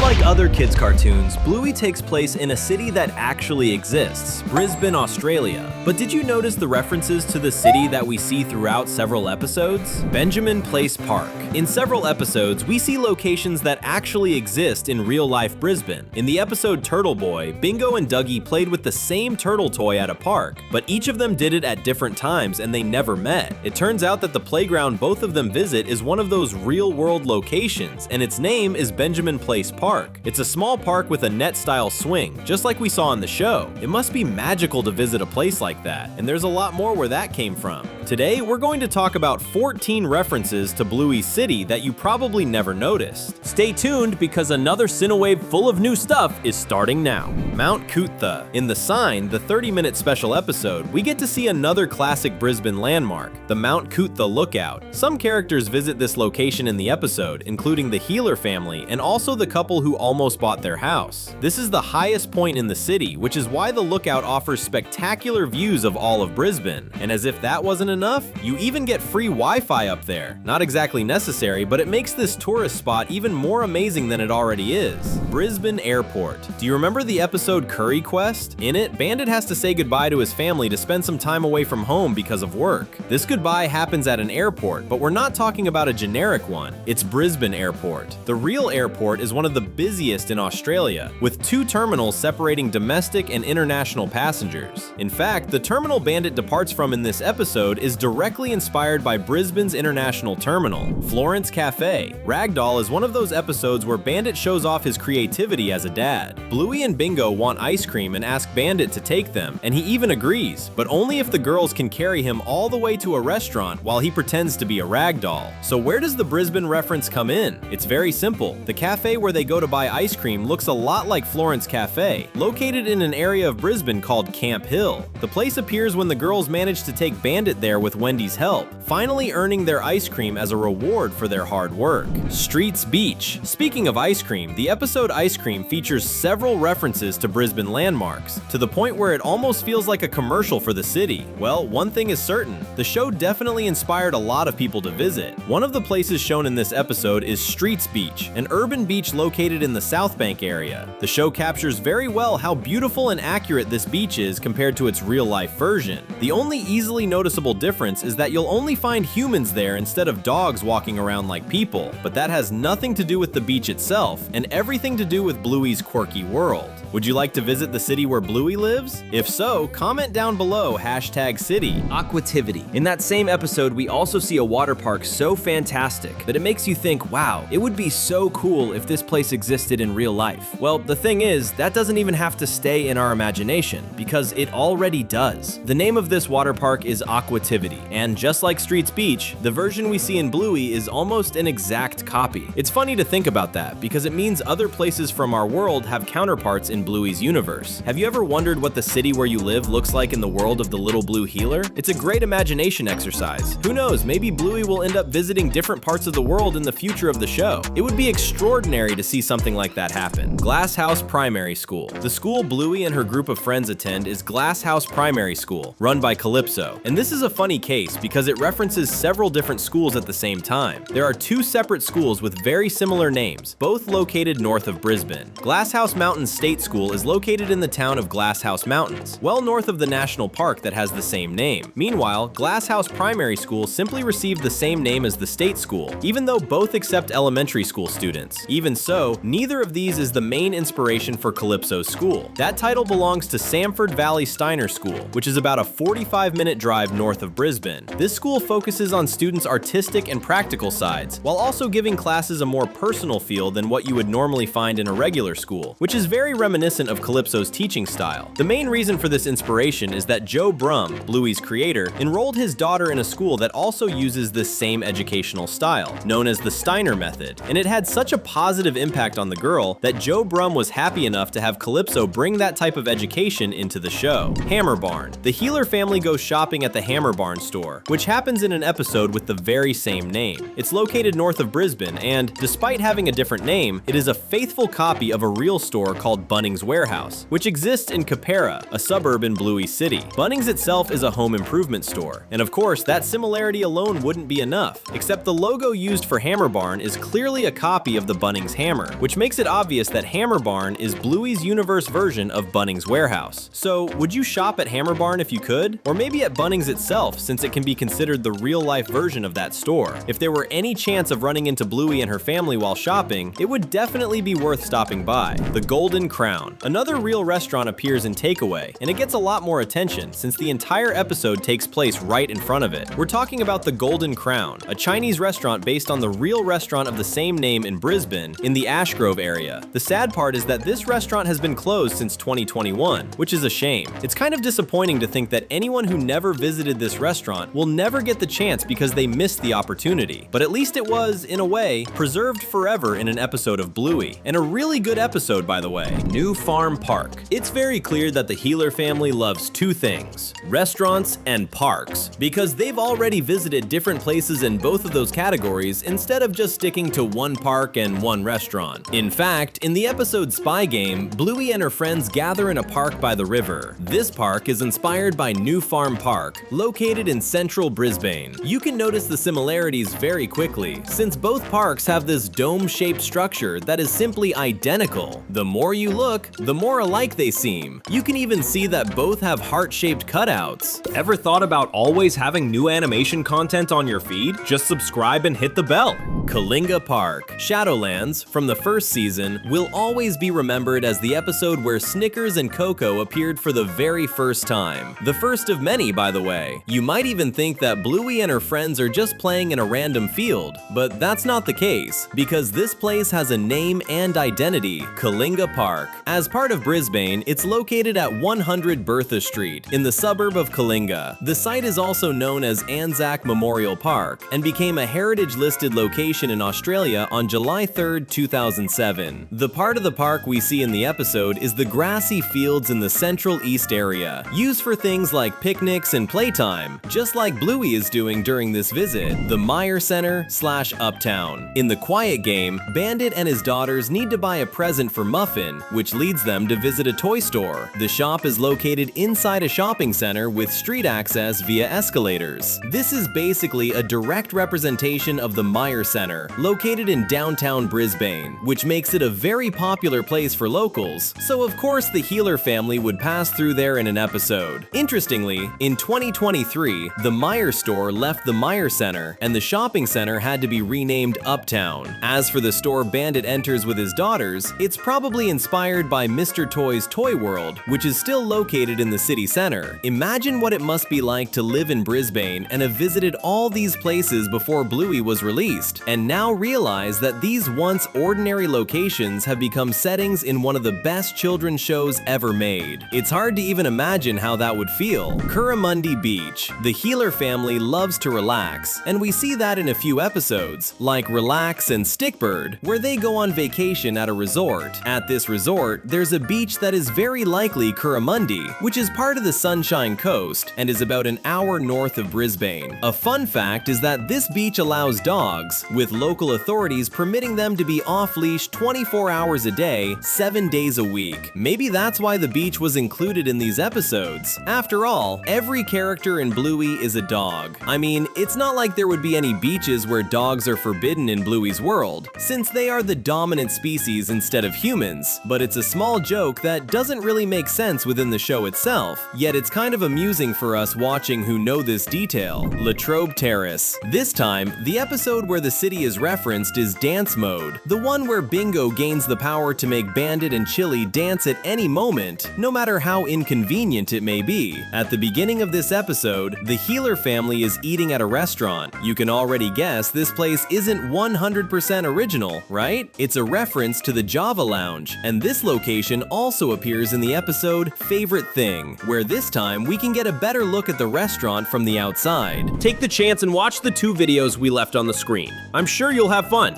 Unlike other kids' cartoons, Bluey takes place in a city that actually exists, Brisbane, Australia. But did you notice the references to the city that we see throughout several episodes? Benjamin Place Park. In several episodes, we see locations that actually exist in real-life Brisbane. In the episode Turtle Boy, Bingo and Dougie played with the same turtle toy at a park, but each of them did it at different times and they never met. It turns out that the playground both of them visit is one of those real-world locations, and its name is Benjamin Place Park. It's a small park with a net-style swing, just like we saw in the show. It must be magical to visit a place like that, and there's a lot more where that came from. Today, we're going to talk about 14 references to Bluey's city that you probably never noticed. Stay tuned because another Cinewave full of new stuff is starting now. Mount Coot. In The Sign, the 30-minute special episode, we get to see another classic Brisbane landmark, the Mount Coot Lookout. Some characters visit this location in the episode, including the Healer family and also the couple who almost bought their house. This is the highest point in the city, which is why the lookout offers spectacular views of all of Brisbane. And as if that wasn't enough, you even get free Wi-Fi up there. Not exactly necessary, but it makes this tourist spot even more amazing than it already is. Brisbane Airport. Do you remember the episode Curry Quest? In it, Bandit has to say goodbye to his family to spend some time away from home because of work. This goodbye happens at an airport, but we're not talking about a generic one. It's Brisbane Airport. The real airport is one of the busiest in Australia, with 2 terminals separating domestic and international passengers. In fact, the terminal Bandit departs from in this episode is directly inspired by Brisbane's international terminal, Florence Cafe. Ragdoll is one of those episodes where Bandit shows off his creativity as a dad. Bluey and Bingo want ice cream and ask Bandit to take them, and he even agrees, but only if the girls can carry him all the way to a restaurant while he pretends to be a ragdoll. So where does the Brisbane reference come in? It's very simple. The cafe where they go to buy ice cream looks a lot like Florence Cafe, located in an area of Brisbane called Camp Hill. The place appears when the girls manage to take Bandit there with Wendy's help, finally earning their ice cream as a reward for their hard work. Streets Beach. Speaking of ice cream, the episode Ice Cream features several references to Brisbane landmarks, to the point where it almost feels like a commercial for the city. Well, one thing is certain, the show definitely inspired a lot of people to visit. One of the places shown in this episode is Streets Beach, an urban beach located in the South Bank area. The show captures very well how beautiful and accurate this beach is compared to its real-life version. The only easily noticeable difference is that you'll only find humans there instead of dogs walking around like people, but that has nothing to do with the beach itself and everything to do with Bluey's quirky world. Would you like to visit the city where Bluey lives? If so, comment down below #city. Aquativity. In that same episode, we also see a water park so fantastic that it makes you think, wow, it would be so cool if this place existed in real life. Well, the thing is, that doesn't even have to stay in our imagination, because it already does. The name of this water park is Aquativity, and just like Streets Beach, the version we see in Bluey is almost an exact copy. It's funny to think about that, because it means other places from our world have counterparts in Bluey's universe. Have you ever wondered what the city where you live looks like in the world of the little blue healer? It's a great imagination exercise. Who knows, maybe Bluey will end up visiting different parts of the world in the future of the show. It would be extraordinary to see something like that happen. Glass House Primary School. The school Bluey and her group of friends attend is Glass House Primary School, run by Calypso. And this is a funny case because it references several different schools at the same time. There are 2 separate schools with very similar names, both located north of Brisbane. Glass House Mountains State School is located in the town of Glass House Mountains, well north of the national park that has the same name. Meanwhile, Glass House Primary School simply received the same name as the state school, even though both accept elementary school students. Even so, neither of these is the main inspiration for Calypso's school. That title belongs to Samford Valley Steiner School, which is about a 45-minute drive north of Brisbane. This school focuses on students' artistic and practical sides, while also giving classes a more personal feel than what you would normally find in a regular school, which is very reminiscent of Calypso's teaching style. The main reason for this inspiration is that Joe Brum, Bluey's creator, enrolled his daughter in a school that also uses this same educational style, known as the Steiner method, and it had such a positive impact on the girl that Joe Brum was happy enough to have Calypso bring that type of education into the show. Hammer Barn. The Healer family goes shopping at the Hammer Barn store, which happens in an episode with the very same name. It's located north of Brisbane, and despite having a different name, it is a faithful copy of a real store called Bunnings Warehouse, which exists in Capera, a suburb in Bluey City. Bunnings itself is a home improvement store, and of course that similarity alone wouldn't be enough, except the logo used for Hammer Barn is clearly a copy of the Bunnings hammer. which makes it obvious that Hammer Barn is Bluey's universe version of Bunnings Warehouse. So, would you shop at Hammer Barn if you could? Or maybe at Bunnings itself, since it can be considered the real-life version of that store. If there were any chance of running into Bluey and her family while shopping, it would definitely be worth stopping by. The Golden Crown. Another real restaurant appears in Takeaway, and it gets a lot more attention since the entire episode takes place right in front of it. We're talking about the Golden Crown, a Chinese restaurant based on the real restaurant of the same name in Brisbane, in the Ashgrove area. The sad part is that this restaurant has been closed since 2021, which is a shame. It's kind of disappointing to think that anyone who never visited this restaurant will never get the chance because they missed the opportunity. But at least it was, in a way, preserved forever in an episode of Bluey. And a really good episode, by the way. New Farm Park. It's very clear that the Heeler family loves two things: restaurants and parks, because they've already visited different places in both of those categories instead of just sticking to one park and one restaurant. In fact, in the episode Spy Game, Bluey and her friends gather in a park by the river. This park is inspired by New Farm Park, located in central Brisbane. You can notice the similarities very quickly, since both parks have this dome-shaped structure that is simply identical. The more you look, the more alike they seem. You can even see that both have heart-shaped cutouts. Ever thought about always having new animation content on your feed? Just subscribe and hit the bell. Kolinga Park. Shadowlands, from the first season, will always be remembered as the episode where Snickers and Coco appeared for the very first time. The first of many, by the way. You might even think that Bluey and her friends are just playing in a random field, but that's not the case, because this place has a name and identity: Kolinga Park. As part of Brisbane, it's located at 100 Bertha Street, in the suburb of Kolinga. The site is also known as Anzac Memorial Park, and became a heritage-listed location in Australia on July 3, 2007. The part of the park we see in the episode is the grassy fields in the Central East area, used for things like picnics and playtime, just like Bluey is doing during this visit. The Meyer Center/Uptown. In the quiet game, Bandit and his daughters need to buy a present for Muffin, which leads them to visit a toy store. The shop is located inside a shopping center with street access via escalators. This is basically a direct representation of the Meyer Center, located in downtown Brisbane, which makes it a very popular place for locals, so of course the Heeler family would pass through there in an episode. Interestingly, in 2023, the Meyer store left the Meyer Center, and the shopping center had to be renamed Uptown. As for the store Bandit enters with his daughters, it's probably inspired by Mr. Toy's Toy World, which is still located in the city center. Imagine what it must be like to live in Brisbane and have visited all these places before Bluey was released, and now realize that these once ordinary locations have become settings in one of the best children's shows ever made. It's hard to even imagine how that would feel. Kuramundi Beach. The Heeler family loves to relax, and we see that in a few episodes, like Relax and Stickbird, where they go on vacation at a resort. At this resort, there's a beach that is very likely Kuramundi, which is part of the Sunshine Coast and is about an hour north of Brisbane. A fun fact is that this beach allows dogs, with local authorities permitting them to be off-leash 24 hours a day, 7 days a week. Maybe that's why the beach was included in these episodes. After all, every character in Bluey is a dog. I mean, it's not like there would be any beaches where dogs are forbidden in Bluey's world, since they are the dominant species instead of humans, but it's a small joke that doesn't really make sense within the show itself, yet it's kind of amusing for us watching who know this detail. Latrobe Terrace. This time, the episode where the city is referenced is Dance Mode, the one where Bingo gains the power to make Bandit and Chili dance at any moment, no matter how inconvenient it may be. At the beginning of this episode, the Heeler family is eating at a restaurant. You can already guess this place isn't 100% original, right? It's a reference to the Java Lounge, and this location also appears in the episode Favorite Thing, where this time we can get a better look at the restaurant from the outside. Take the chance and watch the 2 videos we left on the screen. I'm sure you'll have fun.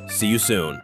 See you soon.